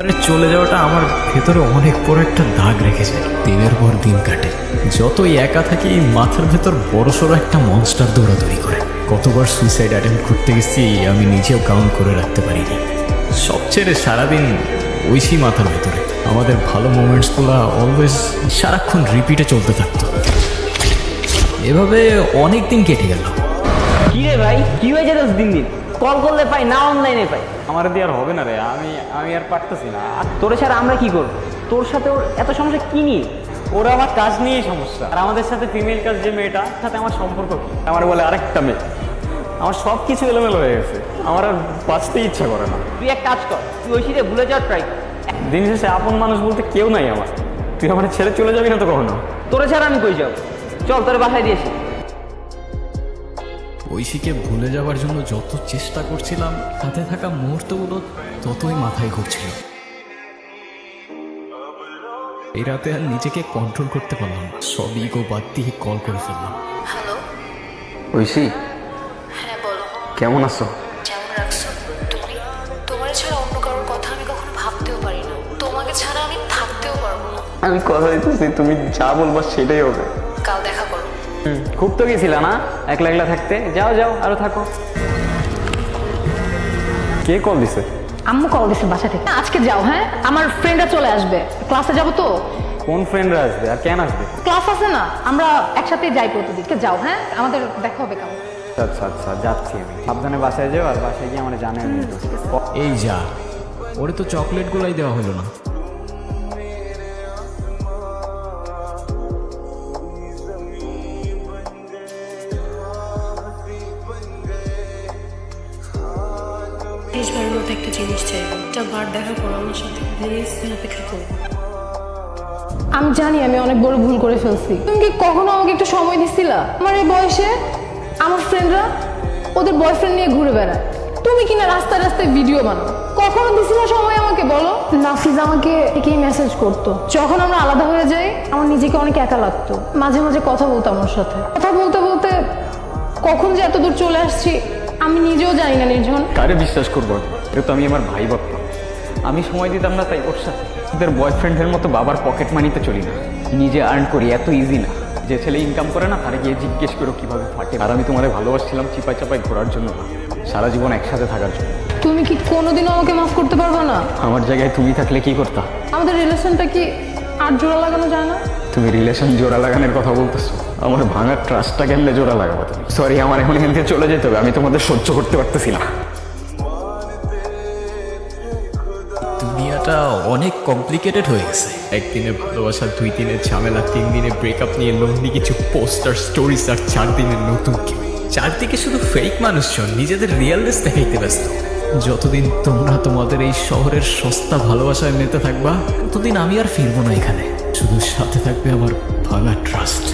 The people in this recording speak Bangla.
আরে চলে যাওয়াটা আমার ভেতরে অনেক বড় একটা দাগ রেখে যায়। দিনের পর দিন কাটে, যতই একা থাকি মাথার ভেতর বড়সড় একটা মনস্টার দৌড়াদৌড়ি করে। কতবার সুইসাইড অ্যাটেম্প করতে গেছি আমি নিজেও কাউন্ট করে রাখতে পারিনি। সব ছেড়ে সারাদিন ঐশী মাথার ভেতরে। আমাদের ভালো মোমেন্টসগুলো অলওয়েজ সারাক্ষণ রিপিটে চলতে থাকতো। এভাবে অনেক দিন কেটে গেল। কি রে ভাই, কি হয়ে যেত দিন দিন? কল করলে পাই না, অনলাইনে পাই। আমার দিয়ে আর হবে না রে, আমি আর পারতেছি না। আর তোর ছাড়া আমরা কি করব? তোর সাথে ওর এত সমস্যা কি নিয়ে? ওরা আমার কাজ নিয়েই সমস্যা। আর আমাদের সাথে ফিমেল কাজ যে মেয়েটার সাথে আমার সম্পর্ক কি? আমার বলে আরেকটা মেয়ে। আমার সব কিছু এলোমেলো হয়ে গেছে, আমার আর বাঁচতে ইচ্ছা করে না। তুই এক কাজ কর, তুই ঐশীরে ভুলে যাওয়ার ট্রাই কর। দিন শেষে আপন মানুষ বলতে কেউ নাই আমার। তুই আমার ছেড়ে চলে যাবি না তো কখনো? তোর ছাড়া আমি কই যাব? চল তোর বাসায় দিয়েছি। ঐশীকে ভুলে যাওয়ার জন্য যত চেষ্টা করছিলাম, হাতে থাকা মুহূর্তগুলো ততই মাথায় ঘুরছিল। এই রাতে আর নিজেকে কন্ট্রোল করতে পারলাম না, সব ইগো বাদ দিয়ে কল করে ফেললাম। হ্যালো। ঐশী, হ্যাঁ বলো। কেমন আছো? কেমন রাখছো তুমি? তোমার ছাড়া অন্য কারোর কথা আমি কখনো ভাবতেও পারি না। তোমাকে ছাড়া আমি থাকতেও পারবো না। আমি কথা দিতেছি, তুমি যা বলবা সেটাই হবে। কাল দেখা করো। খুব তো গেছিলা না একলা একলা থাকতে? যাও যাও, আরো থাকো। কে কল দিছে? আম্মু কল দিছে বাসা থেকে। আজকে যাও, হ্যাঁ আমার ফ্রেন্ডরা চলে আসবে, ক্লাসে যাবো তো। কোন ফ্রেন্ডরা আসবে আর কেন আসবে? ক্লাস আছে না, আমরা একসাথে যাই প্রতিদিন। যাও, হ্যাঁ আমাদের দেখা হবে কেমন। আচ্ছা আচ্ছা, যাচ্ছি আমি। সাবধানে বাসায় যাও, আর বাসায় গিয়ে আমার জানাই। এই যা, ওরে তো চকলেটগুলাই দেওয়া হলো না। শেষবারের মতো একটা জিনিস চাইবো, একটা বার দেখা করো আমার সাথে প্লিজ। অপেক্ষা করবো। আমি জানি আমি অনেক বড় ভুল করে ফেলছি। তুমি কি কখনো আমাকে একটু সময় দিছিলা? আমার এই বয়সে আমার ফ্রেন্ডরা ওদের বয়ফ্রেন্ড নিয়ে ঘুরে বেড়ায়, তুমি কিনা রাস্তায় রাস্তায় ভিডিও বানাও। কখনো দিছিলা সময় আমাকে? বলো। নাফিজ আমাকে একেই মেসেজ করতো। যখন আমরা আলাদা হয়ে যাই আমার নিজেকে অনেক একা লাগতো। মাঝে মাঝে কথা বলতো আমার সাথে। কথা বলতে বলতে কখন যে এত দূর চলে আসছি আমি নিজেও জানি না। নির্জন, কারে বিশ্বাস করবো? এটা তো আমি আমার ভাই ভাবতাম। আমি সময় দিতাম না তাই ওর সাথে। ওদের বয়ফ্রেন্ডের মতো বাবার পকেট মানিতে চলি না। নিজে আর্ন করি, এত ইজি না। যে ছেলে ইনকাম করে না তারা গিয়ে জিজ্ঞেস করো কিভাবে ফাটে। আর আমি তোমাদের ভালোবাসছিলাম চিপাই চাপাই ঘোরার জন্য না, সারা জীবন একসাথে থাকার জন্য। তুমি কি কোনোদিনও আমাকে মাফ করতে পারবে না? আমার জায়গায় তুমি থাকলে কি করতা? আমাদের রিলেশনটা কি আর জোড়া লাগানো যায় না? তুমি রিলেশন জোড়া লাগানোর কথা বলতেছো? আমার ভাঙার ট্রাস্টটা কেমনে জোড়া লাগাবো তুমি? সরি, আমার এখন এখান থেকে চলে যেতে হবে। আমি তোমাদের সহ্য করতে পারতেছি না। দুনিয়াটা অনেক কমপ্লিকেটেড হয়ে গেছে। একদিনে ভালোবাসা, 2 দিনের ঝামেলা, 3 দিনে ব্রেকআপ নিয়ে লোনলি কিছু পোস্টার স্টোরিজ, আর 4 দিনের নতুন কেউ। চারদিকে শুধু ফেক মানুষজন নিজেদের রিয়েলনেস দেখাইতে ব্যস্ত। যতদিন তোমরা তোমাদের এই শহরের সস্তা ভালোবাসায় মেতে থাকবা ততদিন আমি আর ফিরবো না এখানে। শুধু সাথে থাকবে আমার ভাঙা ট্রাস্ট।